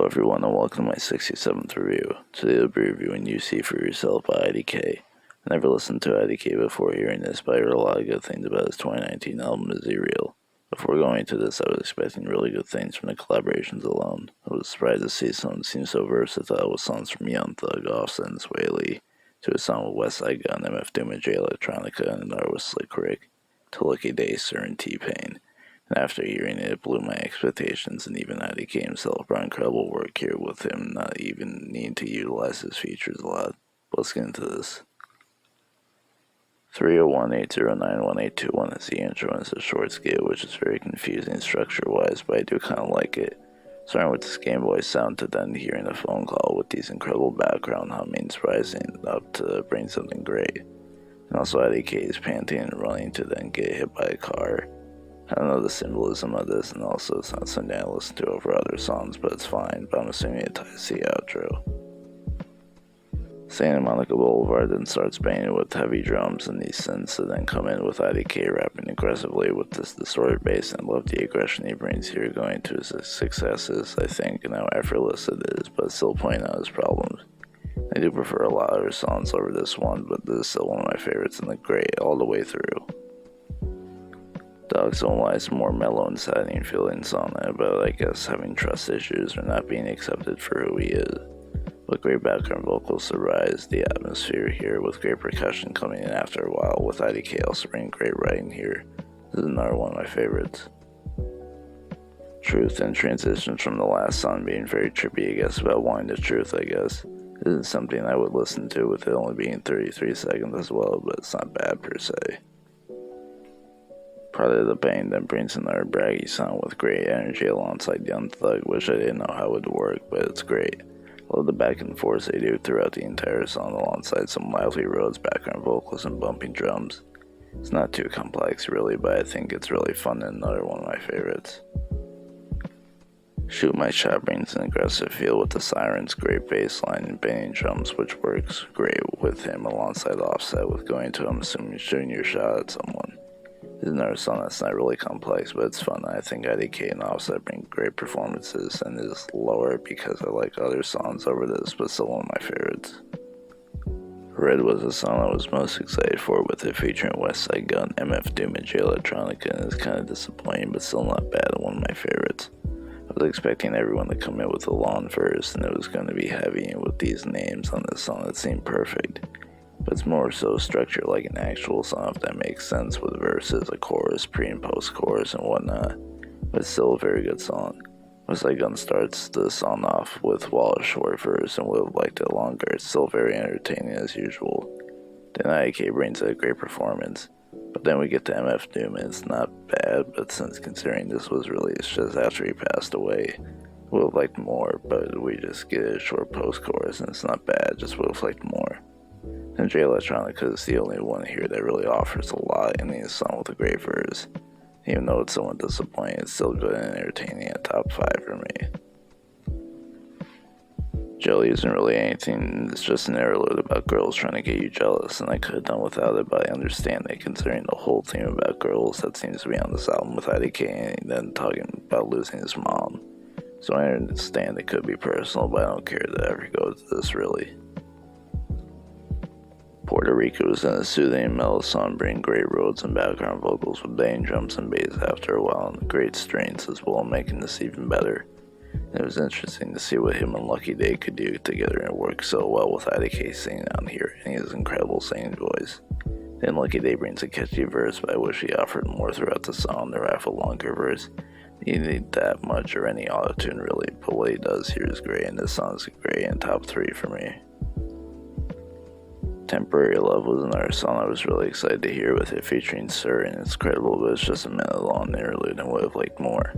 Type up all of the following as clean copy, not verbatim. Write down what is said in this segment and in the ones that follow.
Hello everyone and welcome to my 67th review. Today I'll be reviewing USEE4YOURSELF by IDK. I never listened to IDK before hearing this, but I heard a lot of good things about his 2019 album Is He Real. Before going into this, I was expecting really good things from the collaborations alone. I was surprised to see something seem so versatile with songs from Young Thug, Offset, and Swae to a song with Westside, Gunn, Neptunes, Electronica, and another with Slick Rick, to Lucky Daye, Sir, and T-Pain. And after hearing it, it blew my expectations, and even IDK himself brought incredible work here with him not even needing to utilize his features a lot. But let's get into this. 301-809-1821 is the intro, and it's a short skit, which is very confusing structure-wise, but I do kind of like it. Starting with this Game Boy sound to then hearing a phone call with these incredible background hummings rising up to bring something great. And also IDK is panting and running to then get hit by a car. I don't know the symbolism of this, and also it's not something I listen to over other songs, but it's fine, but I'm assuming it ties to the outro. Santa Monica Boulevard then starts banging with heavy drums and these synths that then come in with IDK rapping aggressively with this distorted bass, and I love the aggression he brings here going to his successes, I think, and how effortless it is, but still pointing out his problems. I do prefer a lot of other songs over this one, but this is still one of my favorites and the great all the way through. Dogs Don't Lie is more mellow and saddening feelings on it, but I guess having trust issues or not being accepted for who he is. With great background vocals to rise the atmosphere here, with great percussion coming in after a while, with IDK also bringing great writing here. This is another one of my favorites. Truth and transitions from the last song being very trippy, I guess, about wanting the truth, I guess. This is something I would listen to with it only being 33 seconds as well, but it's not bad per se. PradadaBang then brings another braggy sound with great energy alongside Young Thug, which I didn't know how it would work, but it's great. I love the back and forth they do throughout the entire song alongside some lively Rhodes background vocals and bumping drums. It's not too complex really, but I think it's really fun and another one of my favorites. Shoot My Shot brings an aggressive feel with the sirens, great bass line and banging drums, which works great with him alongside Offset with going to him assuming shooting your shot at someone. This is another song that's not really complex, but it's fun. I think IDK and Offset bring great performances, and it is lower because I like other songs over this, but still one of my favorites. Red was the song I was most excited for, with it featuring Westside, Gunn, Neptunes, and Electronica, and it's kind of disappointing, but still not bad and one of my favorites. I was expecting everyone to come in with a long verse, and it was going to be heavy, and with these names on this song, it seemed perfect. But it's more so structured like an actual song, if that makes sense, with verses, a chorus, pre and post chorus, and whatnot. But it's still a very good song. Westside Gunn starts the song off with a short verse and would have liked it longer. It's still very entertaining as usual. Then IDK brings a great performance. But then we get to Neptunes, and it's not bad, but since considering this was released just after he passed away, would have liked more, but we just get a short post chorus and it's not bad, just would have liked more. And Electronica is the only one here that really offers a lot in the song with a great verse. Even though it's somewhat disappointing, it's still good and entertaining at top 5 for me. Jelly isn't really anything, it's just an interlude about girls trying to get you jealous, and I could have done without it, but I understand it considering the whole theme about girls that seems to be on this album with IDK and then talking about losing his mom. So I understand it could be personal, but I don't care to ever go to this really. Puerto Rico is in a soothing and mellow song, bringing great Rhodes and background vocals with banging drums and bass after a while, and great strings as well, making this even better. And it was interesting to see what him and Lucky Daye could do together and work so well with IDK singing on here and his incredible singing voice. Then Lucky Daye brings a catchy verse, but I wish he offered more throughout the song or have a longer verse. He didn't need that much or any auto-tune really, but what he does here is great, and this song is great and top 3 for me. Temporary Love was another song I was really excited to hear, with it featuring Sir, and it's credible, but it's just a minute long interlude and would have liked more.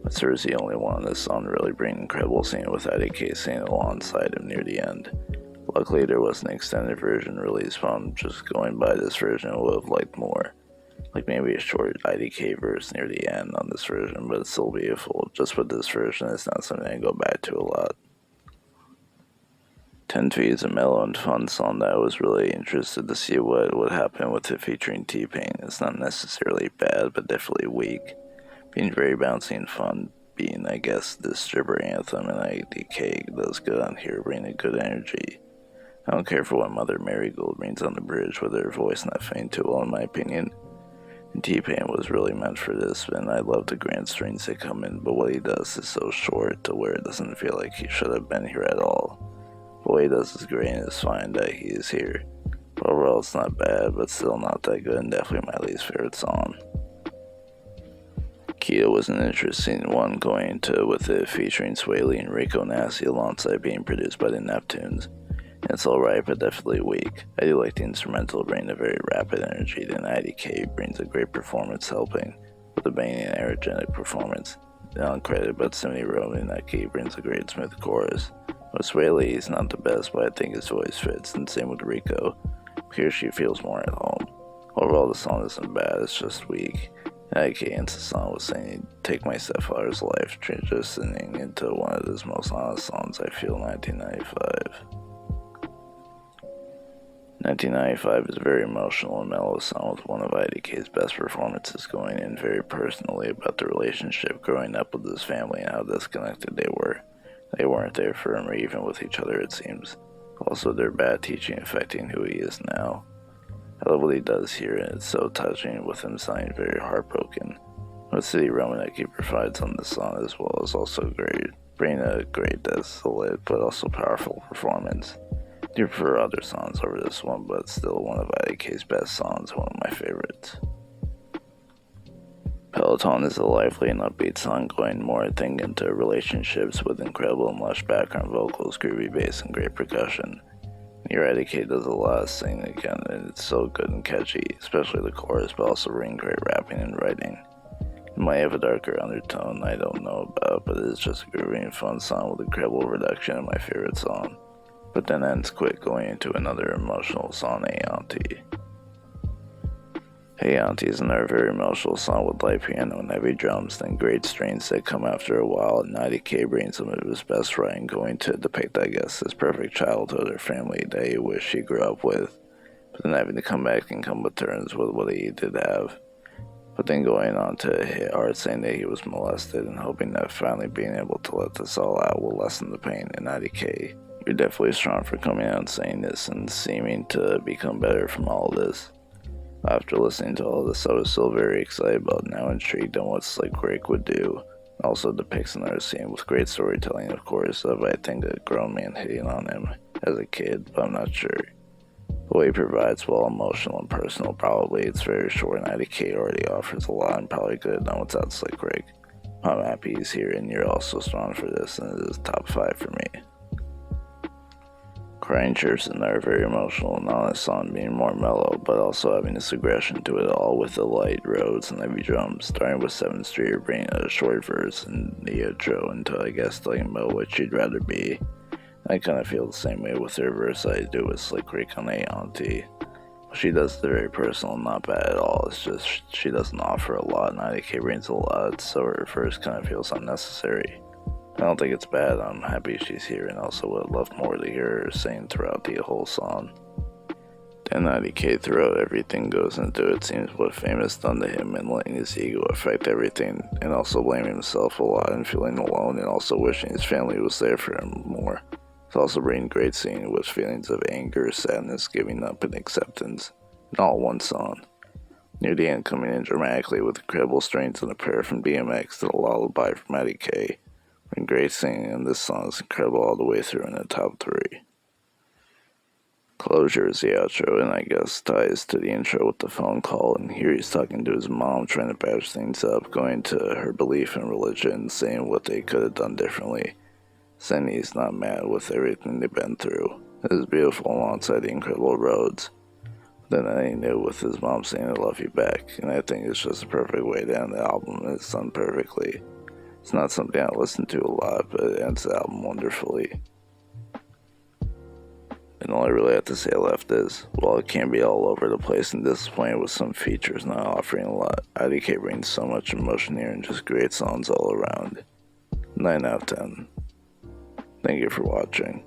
But Sir is the only one on this song really bringing incredible singing with IDK singing alongside him near the end. Luckily there was an extended version released, but I'm just going by this version and would have liked more. Like maybe a short IDK verse near the end on this version, but it's still beautiful. Just with this version, it's not something I go back to a lot. 10 Feet is a mellow and fun song that I was really interested to see what would happen with it featuring T-Pain. It's not necessarily bad, but definitely weak. Being very bouncy and fun, being, I guess, the stripper anthem, and IDK does good on here, bringing a good energy. I don't care for what Mother Marigold brings on the bridge with her voice not fitting too well in my opinion. And T-Pain was really meant for this, and I love the grand strings that come in, but what he does is so short to where it doesn't feel like he should have been here at all. But what he does is great, and it's fine that he is here. But overall, it's not bad, but still not that good, and definitely my least favorite song. Keto was an interesting one going into with it, featuring Swae and Rico Nasty alongside being produced by the Neptunes. It's alright, but definitely weak. I do like the instrumental bringing a very rapid energy, then IDK brings a great performance helping, with a banging and energetic performance. Uncredited, but Sevyn Roman that key brings a great smooth chorus. With Swae is not the best, but I think his voice fits, and same with Rico. Here she feels more at home. Overall, the song isn't bad, it's just weak. And IDK ends the song with saying, "Take my stepfather's life," transitioning into one of his most honest songs, I feel, 1995. 1995 is a very emotional and mellow song with one of IDK's best performances, going in very personally about the relationship growing up with his family and how disconnected they were. They weren't there for him or even with each other, it seems. Also, their bad teaching affecting who he is now. I love what he does here, and it's so touching with him sounding very heartbroken. What City Roman that he provides on this song as well is also great, bringing a great, desolate, but also powerful performance. I do prefer other songs over this one, but still one of IDK's best songs, one of my favorites. Peloton is a lively and upbeat song going more, I think, into relationships with incredible and lush background vocals, groovy bass, and great percussion. Here IDK does a lot of singing again, and it's so good and catchy, especially the chorus, but also bringing great rapping and writing. It might have a darker undertone I don't know about, but it's just a groovy and fun song with incredible production and my favorite song. But then ends quick going into another emotional song, Hey Auntie. Hey Auntie is another very emotional song with light piano and heavy drums, then great strains that come after a while, and IDK brings some of his best writing going to depict, I guess, his perfect childhood or family that he wished he grew up with, but then having to come back and come to terms with what he did have. But then going on to hit hard saying that he was molested and hoping that finally being able to let this all out will lessen the pain, and IDK, you're definitely strong for coming out and saying this and seeming to become better from all of this. After listening to all this, I was still very excited about, now intrigued on what Slick Rick would do. Also depicts another scene with great storytelling, of course, of I think a grown man hitting on him as a kid, but I'm not sure. The way he provides, while emotional and personal, probably it's very short, and IDK already offers a lot and probably could have done without Slick Rick. I'm happy he's here, and you're also strong for this, and it is top 5 for me. Crying Church and are very emotional and honest song, being more mellow, but also having this aggression to it all with the light roads and heavy drums, starting with Sevyn Streeter bringing a short verse in the intro until I guess talking about what she'd rather be. I kind of feel the same way with her verse I do with Slick Rick on Auntie. She does the very personal, not bad at all, it's just she doesn't offer a lot and IDK brings a lot, so her verse kind of feels unnecessary. I don't think it's bad, I'm happy she's here and also would love more to hear her sing throughout the whole song. Then IDK throughout everything goes into it seems what Fame has done to him and letting his ego affect everything, and also blaming himself a lot and feeling alone and also wishing his family was there for him more. It's also bringing great singing with feelings of anger, sadness, giving up, and acceptance in all one song. Near the end coming in dramatically with incredible strains and a prayer from DMX to a lullaby from IDK. And great singing in this song is incredible all the way through in the top 3. Closure is the outro and I guess ties to the intro with the phone call, and here he's talking to his mom trying to patch things up, going to her belief in religion, saying what they could have done differently, saying he's not mad with everything they've been through. It is beautiful alongside the incredible roads. Then I knew with his mom saying I love you back, and I think it's just a perfect way to end the album, and it's done perfectly. It's not something I listen to a lot, but it ends the album wonderfully. And all I really have to say left is, while it can be all over the place and disappointing with some features not offering a lot, IDK brings so much emotion here and just great songs all around. 9 out of 10. Thank you for watching.